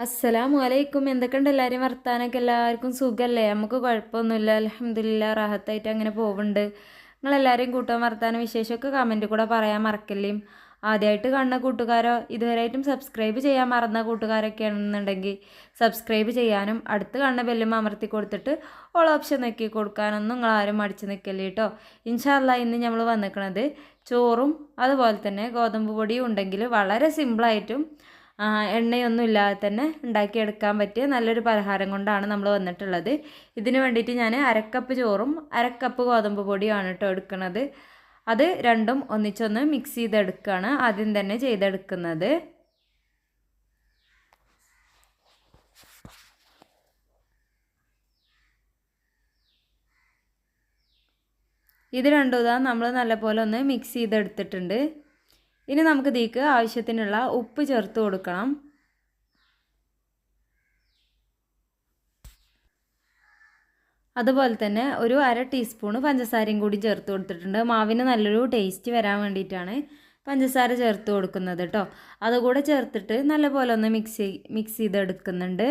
അസ്സലാമു അലൈക്കും. എന്തൊക്കെയുണ്ട് എല്ലാവരും വർത്താനൊക്കെ? എല്ലാവർക്കും സുഖമല്ലേ? നമുക്ക് കുഴപ്പമൊന്നുമില്ല, അൽഹംദുലില്ലാ, റാഹത്തായിട്ട് അങ്ങനെ പോകുന്നുണ്ട്. നിങ്ങളെല്ലാവരെയും കൂട്ടാൻ വർത്താനം വിശേഷമൊക്കെ കമൻറ്റ് കൂടെ പറയാൻ മറക്കല്ലേ. ആദ്യമായിട്ട് കാണുന്ന കൂട്ടുകാരോ ഇതുവരെയായിട്ടും സബ്സ്ക്രൈബ് ചെയ്യാൻ മറന്ന കൂട്ടുകാരൊക്കെ ആണെന്നുണ്ടെങ്കിൽ സബ്സ്ക്രൈബ് ചെയ്യാനും അടുത്ത് കാണുന്ന ബെല്ലും അമർത്തി കൊടുത്തിട്ട് ഓൾ ഓപ്ഷൻ നോക്കി കൊടുക്കാനൊന്നും നിങ്ങളാരും മടിച്ച് നിൽക്കല്ലേ കേട്ടോ. ഇൻഷാ അല്ലാ ഇന്ന് നമ്മൾ വന്നിരിക്കുന്നത് ചോറും അതുപോലെ തന്നെ ഗോതമ്പ് പൊടിയും ഉണ്ടെങ്കിൽ വളരെ സിമ്പിളായിട്ടും എണ്ണയൊന്നും ഇല്ലാതെ തന്നെ ഉണ്ടാക്കിയെടുക്കാൻ പറ്റിയ നല്ലൊരു പലഹാരം കൊണ്ടാണ് നമ്മൾ വന്നിട്ടുള്ളത്. ഇതിന് വേണ്ടിയിട്ട് ഞാൻ അരക്കപ്പ് ചോറും അരക്കപ്പ് ഗോതമ്പ് പൊടിയാണ് കേട്ടോ എടുക്കുന്നത്. അത് രണ്ടും ഒന്നിച്ചൊന്ന് മിക്സ് ചെയ്തെടുക്കുകയാണ് ആദ്യം തന്നെ ചെയ്തെടുക്കുന്നത്. ഇത് രണ്ടും ഇതാ നമ്മൾ നല്ലപോലെ ഒന്ന് മിക്സ് ചെയ്തെടുത്തിട്ടുണ്ട്. ഇനി നമുക്ക് ഇതിലേക്ക് ആവശ്യത്തിനുള്ള ഉപ്പ് ചേർത്ത് കൊടുക്കണം. അതുപോലെ തന്നെ ഒരു അര ടീസ്പൂണ് പഞ്ചസാരയും കൂടി ചേർത്ത് കൊടുത്തിട്ടുണ്ട്. മാവിന് നല്ലൊരു ടേസ്റ്റ് വരാൻ വേണ്ടിയിട്ടാണ് പഞ്ചസാര ചേർത്ത് കൊടുക്കുന്നത് കേട്ടോ. അതുകൂടെ ചേർത്തിട്ട് നല്ലപോലെ ഒന്ന് മിക്സ് ചെയ്തെടുക്കുന്നുണ്ട്.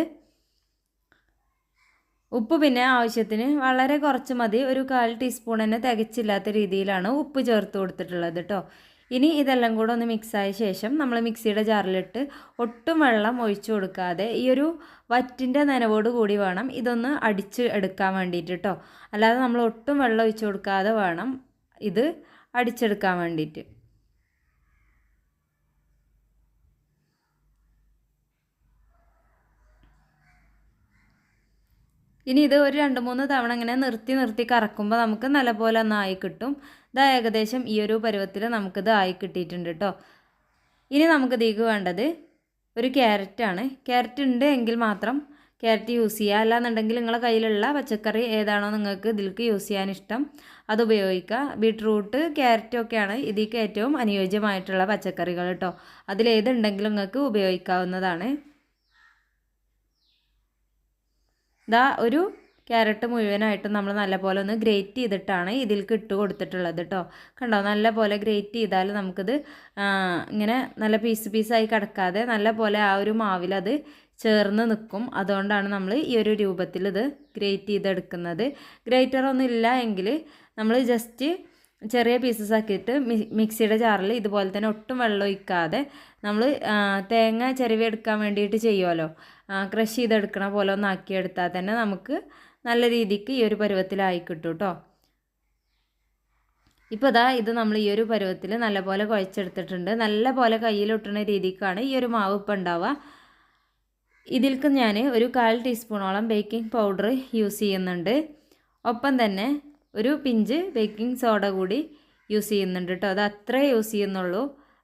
ഉപ്പ് പിന്നെ ആവശ്യത്തിന് വളരെ കുറച്ച് മതി. ഒരു 1/4 ടീസ്പൂൺ തന്നെ തികച്ചില്ലാത്ത രീതിയിലാണ് ഉപ്പ് ചേർത്ത് കൊടുത്തിട്ടുള്ളത് കേട്ടോ. ഇനി ഇതെല്ലാം കൂടെ ഒന്ന് മിക്സായ ശേഷം നമ്മൾ മിക്സിയുടെ ജാറിലിട്ട് ഒട്ടും വെള്ളം ഒഴിച്ചു കൊടുക്കാതെ ഈ ഒരു വറ്റിൻ്റെ നനവോട് കൂടി വേണം ഇതൊന്ന് അടിച്ച് എടുക്കാൻ വേണ്ടിയിട്ട് കേട്ടോ. അല്ലാതെ നമ്മൾ ഒട്ടും വെള്ളം ഒഴിച്ചു കൊടുക്കാതെ വേണം ഇത് അടിച്ചെടുക്കാൻ വേണ്ടിയിട്ട്. ഇനി ഇത് ഒരു 2-3 തവണ ഇങ്ങനെ നിർത്തി കറക്കുമ്പോൾ നമുക്ക് നല്ലപോലെ ഒന്ന് ആയി കിട്ടും. ഇതാ ഏകദേശം ഈ ഒരു പരുവത്തിൽ നമുക്കിത് ആയി കിട്ടിയിട്ടുണ്ട് കേട്ടോ. ഇനി നമുക്ക് ഇതിലേക്ക് വേണ്ടത് ഒരു ക്യാരറ്റാണ്. ക്യാരറ്റ് ഉണ്ട് എങ്കിൽ മാത്രം ക്യാരറ്റ് യൂസ് ചെയ്യുക. അല്ലാന്നുണ്ടെങ്കിൽ നിങ്ങളുടെ കയ്യിലുള്ള പച്ചക്കറി ഏതാണോ നിങ്ങൾക്ക് ഇതിലേക്ക് യൂസ് ചെയ്യാൻ ഇഷ്ടം അത് ഉപയോഗിക്കുക. ബീട്രൂട്ട് ക്യാരറ്റൊക്കെയാണ് ഇതിലേക്ക് ഏറ്റവും അനുയോജ്യമായിട്ടുള്ള പച്ചക്കറികൾ കേട്ടോ. അതിലേതുണ്ടെങ്കിലും നിങ്ങൾക്ക് ഉപയോഗിക്കാവുന്നതാണ്. ഇതാ ഒരു ക്യാരറ്റ് മുഴുവനായിട്ടും നമ്മൾ നല്ലപോലെ ഒന്ന് ഗ്രേറ്റ് ചെയ്തിട്ടാണ് ഇതിലേക്ക് ഇട്ട് കൊടുത്തിട്ടുള്ളത് കേട്ടോ. കണ്ടോ, നല്ലപോലെ ഗ്രേറ്റ് ചെയ്താൽ നമുക്കിത് ഇങ്ങനെ നല്ല പീസായി കിടക്കാതെ നല്ലപോലെ ആ ഒരു മാവിലത് ചേർന്ന് നിൽക്കും. അതുകൊണ്ടാണ് നമ്മൾ ഈ ഒരു രൂപത്തിൽ ഇത് ഗ്രേറ്റ് ചെയ്തെടുക്കുന്നത്. ഗ്രേറ്ററൊന്നും ഇല്ല എങ്കിൽ നമ്മൾ ജസ്റ്റ് ചെറിയ പീസസ് ആക്കിയിട്ട് മിക്സിയുടെ ജാറിൽ ഇതുപോലെ തന്നെ ഒട്ടും വെള്ളം ഒഴിക്കാതെ നമ്മൾ തേങ്ങ ചിരവി എടുക്കാൻ വേണ്ടിയിട്ട് ചെയ്യുമല്ലോ, ക്രഷ് ചെയ്തെടുക്കണ പോലെ ഒന്ന് ആക്കിയെടുത്താൽ തന്നെ നമുക്ക് നല്ല രീതിക്ക് ഈ ഒരു പരുവത്തിലായി കിട്ടും കേട്ടോ. ഇപ്പോൾ ഇതാ ഇത് നമ്മൾ ഈ ഒരു പരുവത്തിൽ നല്ലപോലെ കുഴച്ചെടുത്തിട്ടുണ്ട്. നല്ലപോലെ കയ്യിലൊട്ടുന്ന രീതിക്കാണ് ഈ ഒരു മാവ് ഇപ്പം ഉണ്ടാവുക. ഇതിൽക്ക് ഞാൻ ഒരു 1/4 ടീസ്പൂണോളം ബേക്കിംഗ് പൗഡർ യൂസ് ചെയ്യുന്നുണ്ട്. ഒപ്പം തന്നെ ഒരു പിഞ്ച് ബേക്കിംഗ് സോഡ കൂടി യൂസ് ചെയ്യുന്നുണ്ട് കേട്ടോ. അത് അത്രേ യൂസ് ചെയ്യുന്നുള്ളൂ,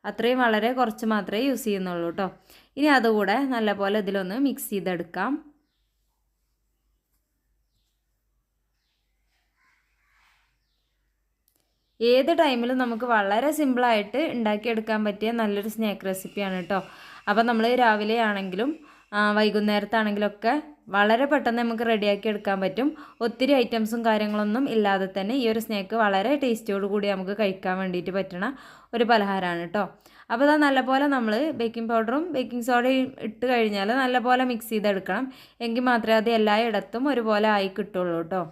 അത്രയും വളരെ കുറച്ച് മാത്രമേ യൂസ് ചെയ്യുന്നുള്ളൂ കേട്ടോ. ഇനി അതുകൂടെ നല്ലപോലെ ഇതിലൊന്ന് മിക്സ് ചെയ്തെടുക്കാം. ഏത് ടൈമിലും നമുക്ക് വളരെ സിമ്പിളായിട്ട് ഉണ്ടാക്കിയെടുക്കാൻ പറ്റിയ നല്ലൊരു സ്നാക്ക് റെസിപ്പിയാണ് കേട്ടോ. അപ്പോൾ നമ്മൾ രാവിലെ ആണെങ്കിലും വൈകുന്നേരത്താണെങ്കിലൊക്കെ വളരെ പെട്ടെന്ന് നമുക്ക് റെഡിയാക്കി എടുക്കാൻ പറ്റും. ഒത്തിരി ഐറ്റംസും കാര്യങ്ങളൊന്നും ഇല്ലാതെ തന്നെ ഈ ഒരു സ്നാക്ക് വളരെ ടേസ്റ്റിയോട് കൂടി നമുക്ക് കഴിക്കാൻ വേണ്ടിയിട്ട് പറ്റണ ഒരു പലഹാരമാണ് കേട്ടോ. അപ്പോൾ അത് നല്ലപോലെ നമ്മൾ ബേക്കിംഗ് പൗഡറും ബേക്കിംഗ് സോഡയും ഇട്ട് കഴിഞ്ഞാൽ നല്ലപോലെ മിക്സ് ചെയ്തെടുക്കണം. എങ്കിൽ മാത്രമേ അത് എല്ലായിടത്തും ഒരുപോലെ ആയി കിട്ടുള്ളൂ കേട്ടോ.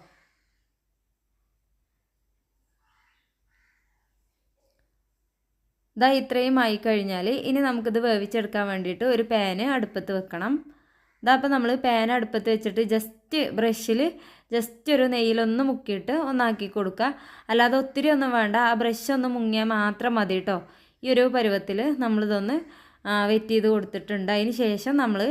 ഇതാ ഇത്രയും ആയി കഴിഞ്ഞാൽ ഇനി നമുക്കിത് വേവിച്ചെടുക്കാൻ വേണ്ടിയിട്ട് ഒരു പാന് അടുപ്പത്ത് വെക്കണം. ഇതാ അപ്പോൾ നമ്മൾ പാൻ അടുപ്പത്ത് വെച്ചിട്ട് ജസ്റ്റ് ബ്രഷിൽ ജസ്റ്റ് ഒരു നെയ്യിലൊന്ന് മുക്കിയിട്ട് ഒന്നാക്കി കൊടുക്കുക. അല്ലാതെ ഒത്തിരി ഒന്നും വേണ്ട, ആ ബ്രഷ് ഒന്ന് മുങ്ങിയാൽ മാത്രം മതി കേട്ടോ. ഈ ഒരു പരുവത്തിൽ നമ്മളിതൊന്ന് വെറ്റ് ചെയ്ത് കൊടുത്തിട്ടുണ്ട്. അതിന് ശേഷം നമ്മൾ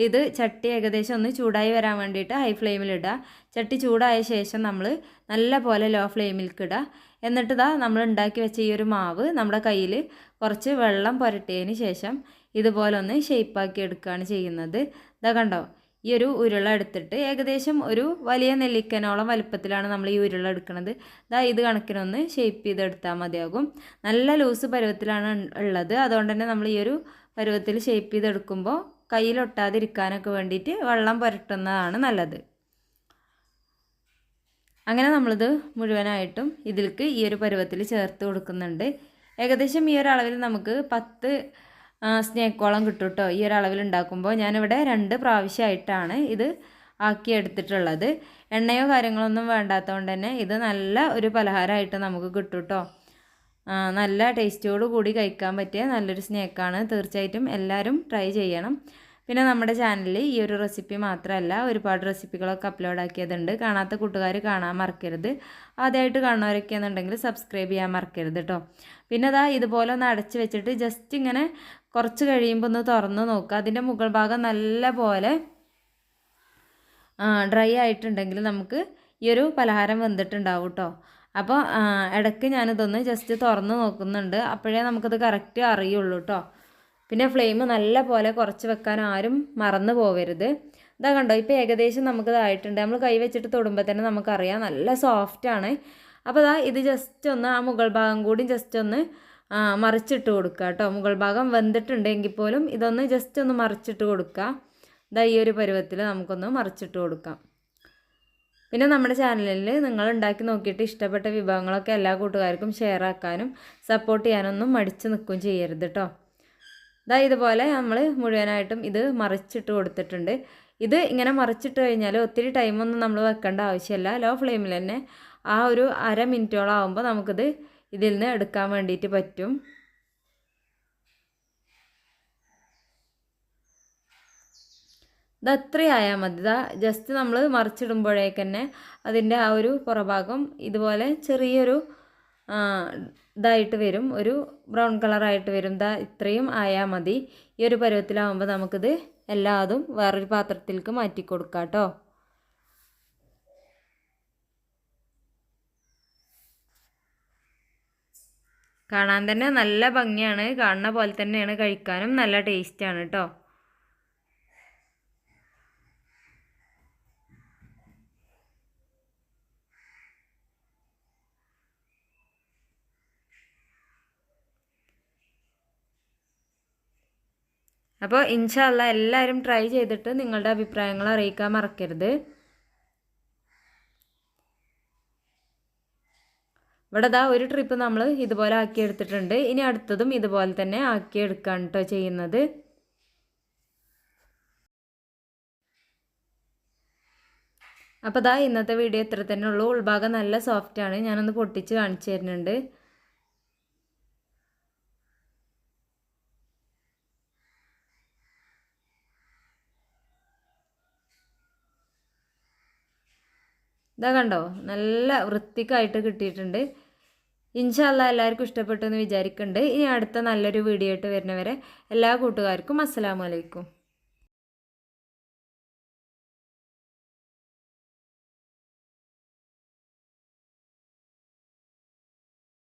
ഇത് ചട്ടി ഏകദേശം ഒന്ന് ചൂടായി വരാൻ വേണ്ടിയിട്ട് ഹൈ ഫ്ലെയിമിലിടുക. ചട്ടി ചൂടായ ശേഷം നമ്മൾ നല്ല പോലെ ലോ ഫ്ലെയിമിലേക്ക് ഇടുക. എന്നിട്ട് ഇതാ നമ്മൾ ഉണ്ടാക്കി വെച്ച ഈ ഒരു മാവ് നമ്മുടെ കയ്യിൽ കുറച്ച് വെള്ളം പുരട്ടിയതിന് ശേഷം ഇതുപോലെ ഒന്ന് ഷേപ്പാക്കി എടുക്കുകയാണ് ചെയ്യുന്നത്. ഇതാ കണ്ടോ, ഈ ഒരു ഉരുള എടുത്തിട്ട് ഏകദേശം ഒരു വലിയ നെല്ലിക്കനോളം വലുപ്പത്തിലാണ് നമ്മൾ ഈ ഉരുള എടുക്കുന്നത്. ഇതാ ഇത് കണക്കിനൊന്ന് ഷേപ്പ് ചെയ്തെടുത്താൽ മതിയാകും. നല്ല ലൂസ് പരുവത്തിലാണ് ഉള്ളത്. അതുകൊണ്ട് തന്നെ നമ്മൾ ഈ ഒരു പരുവത്തിൽ ഷേപ്പ് ചെയ്തെടുക്കുമ്പോൾ കയ്യിലൊട്ടാതിരിക്കാനൊക്കെ വേണ്ടിയിട്ട് വെള്ളം പുരട്ടുന്നതാണ് നല്ലത്. അങ്ങനെ നമ്മളിത് മുഴുവനായിട്ടും ഇതിലേക്ക് ഈ ഒരു പരുവത്തിൽ ചേർത്ത് കൊടുക്കുന്നുണ്ട്. ഏകദേശം ഈ ഒരു അളവിൽ നമുക്ക് 10 സ്നേക്കോളം കിട്ടും കേട്ടോ ഈ ഒരു അളവിൽ ഉണ്ടാക്കുമ്പോൾ. ഞാനിവിടെ 2 പ്രാവശ്യമായിട്ടാണ് ഇത് ആക്കിയെടുത്തിട്ടുള്ളത്. എണ്ണയോ കാര്യങ്ങളൊന്നും വേണ്ടാത്തതുകൊണ്ട് തന്നെ ഇത് നല്ല ഒരു പലഹാരമായിട്ട് നമുക്ക് കിട്ടും കേട്ടോ. നല്ല ടേസ്റ്റോട് കൂടി കഴിക്കാൻ പറ്റിയ നല്ലൊരു സ്നാക്കാണ്. തീർച്ചയായിട്ടും എല്ലാവരും ട്രൈ ചെയ്യണം. പിന്നെ നമ്മുടെ ചാനലിൽ ഈ ഒരു റെസിപ്പി മാത്രമല്ല ഒരുപാട് റെസിപ്പികളൊക്കെ അപ്ലോഡ് ആക്കിയതുണ്ട്. കാണാത്ത കൂട്ടുകാർ കാണാൻ മറക്കരുത്. ആദ്യമായിട്ട് കാണുന്നവരൊക്കെ എന്നുണ്ടെങ്കിൽ സബ്സ്ക്രൈബ് ചെയ്യാൻ മറക്കരുത് കേട്ടോ. പിന്നെ അതാ ഇതുപോലെ ഒന്ന് അടച്ച് വെച്ചിട്ട് ജസ്റ്റ് ഇങ്ങനെ കുറച്ച് കഴിയുമ്പോൾ ഒന്ന് തുറന്ന് നോക്കുക. അതിൻ്റെ മുകൾ ഭാഗം നല്ല പോലെ ഡ്രൈ ആയിട്ടുണ്ടെങ്കിൽ നമുക്ക് ഈ ഒരു പലഹാരം വെന്തിട്ടുണ്ടാവും കേട്ടോ. അപ്പോൾ ഇടയ്ക്ക് ഞാനിതൊന്ന് ജസ്റ്റ് തുറന്ന് നോക്കുന്നുണ്ട്. അപ്പോഴേ നമുക്കത് കറക്റ്റ് അറിയുള്ളൂ കേട്ടോ. പിന്നെ ഫ്ലെയിം നല്ല പോലെ കുറച്ച് വെക്കാൻ ആരും മറന്നു പോകരുത്. ഇതാ കണ്ടോ, ഇപ്പോൾ ഏകദേശം നമുക്കിതായിട്ടുണ്ട്. നമ്മൾ കൈ വെച്ചിട്ട് തൊടുമ്പോൾ തന്നെ നമുക്കറിയാം നല്ല സോഫ്റ്റാണ്. അപ്പോൾ ഇതാ ഇത് ജസ്റ്റ് ഒന്ന് ആ മുകൾ ഭാഗം കൂടി ജസ്റ്റ് ഒന്ന് മറിച്ചിട്ട് കൊടുക്കുക കേട്ടോ. മുകൾ ഭാഗം വെന്തിട്ടുണ്ടെങ്കിൽ പോലും ഇതൊന്ന് ജസ്റ്റ് ഒന്ന് മറിച്ചിട്ട് കൊടുക്കുക. ഇതാ ഈ ഒരു പരുവത്തിൽ നമുക്കൊന്ന് മറിച്ചിട്ട് കൊടുക്കാം. പിന്നെ നമ്മുടെ ചാനലിൽ നിങ്ങൾ ഉണ്ടാക്കി നോക്കിയിട്ട് ഇഷ്ടപ്പെട്ട വിഭവങ്ങളൊക്കെ എല്ലാ കൂട്ടുകാർക്കും ഷെയർ ആക്കാനും സപ്പോർട്ട് ചെയ്യാനൊന്നും മടിച്ച് നിൽക്കുകയും ചെയ്യരുത് കേട്ടോ. ഇതാ ഇതുപോലെ നമ്മൾ മുഴുവനായിട്ടും ഇത് മറിച്ചിട്ട് കൊടുത്തിട്ടുണ്ട്. ഇത് ഇങ്ങനെ മറിച്ചിട്ട് കഴിഞ്ഞാൽ ഒത്തിരി ടൈമൊന്നും നമ്മൾ വെക്കേണ്ട ആവശ്യമില്ല. ലോ ഫ്ലെയിമിൽ തന്നെ ആ ഒരു 1/2 മിനിറ്റോളം ആകുമ്പോൾ നമുക്കിത് ഇതിൽ നിന്ന് എടുക്കാൻ വേണ്ടിയിട്ട് പറ്റും. ഇത് അത്രയായാൽ മതി. ഇതാ ജസ്റ്റ് നമ്മൾ മറിച്ചിടുമ്പോഴേക്ക് തന്നെ അതിൻ്റെ ആ ഒരു പുറഭാഗം ഇതുപോലെ ചെറിയൊരു ഇതായിട്ട് വരും, ഒരു ബ്രൗൺ കളറായിട്ട് വരും. ഇതാ ഇത്രയും ആയാൽ മതി. ഈ ഒരു പരുവത്തിലാവുമ്പോൾ നമുക്കിത് എല്ലാതും വേറൊരു പാത്രത്തിലേക്ക് മാറ്റി കൊടുക്കാം കേട്ടോ. കാണാൻ തന്നെ നല്ല ഭംഗിയാണ്. കാണുന്ന പോലെ തന്നെയാണ് കഴിക്കാനും നല്ല ടേസ്റ്റാണ് കേട്ടോ. അപ്പോൾ ഇൻഷാ അല്ലാ എല്ലാവരും ട്രൈ ചെയ്തിട്ട് നിങ്ങളുടെ അഭിപ്രായങ്ങൾ അറിയിക്കാൻ മറക്കരുത്. ഇവിടെ ദാ ഒരു ട്രിപ്പ് നമ്മൾ ഇതുപോലെ ആക്കിയെടുത്തിട്ടുണ്ട്. ഇനി അടുത്തതും ഇതുപോലെ തന്നെ ആക്കിയെടുക്കുകയാണ് കേട്ടോ ചെയ്യുന്നത്. അപ്പോൾ ദാ ഇന്നത്തെ വീഡിയോ ഇത്ര തന്നെ ഉള്ളൂ. ഉൾഭാഗം നല്ല സോഫ്റ്റാണ്. ഞാനൊന്ന് പൊട്ടിച്ച് കാണിച്ചു തരുന്നുണ്ട്. ഇതാ കണ്ടോ, നല്ല വൃത്തിക്കായിട്ട് കിട്ടിയിട്ടുണ്ട്. ഇൻഷാ അല്ലാ എല്ലാവർക്കും ഇഷ്ടപ്പെട്ടു എന്ന് വിചാരിക്കുന്നുണ്ട്. ഇനി അടുത്ത നല്ലൊരു വീഡിയോ ആയിട്ട് വരുന്നവരെ എല്ലാ കൂട്ടുകാർക്കും അസ്സലാമു അലൈക്കും.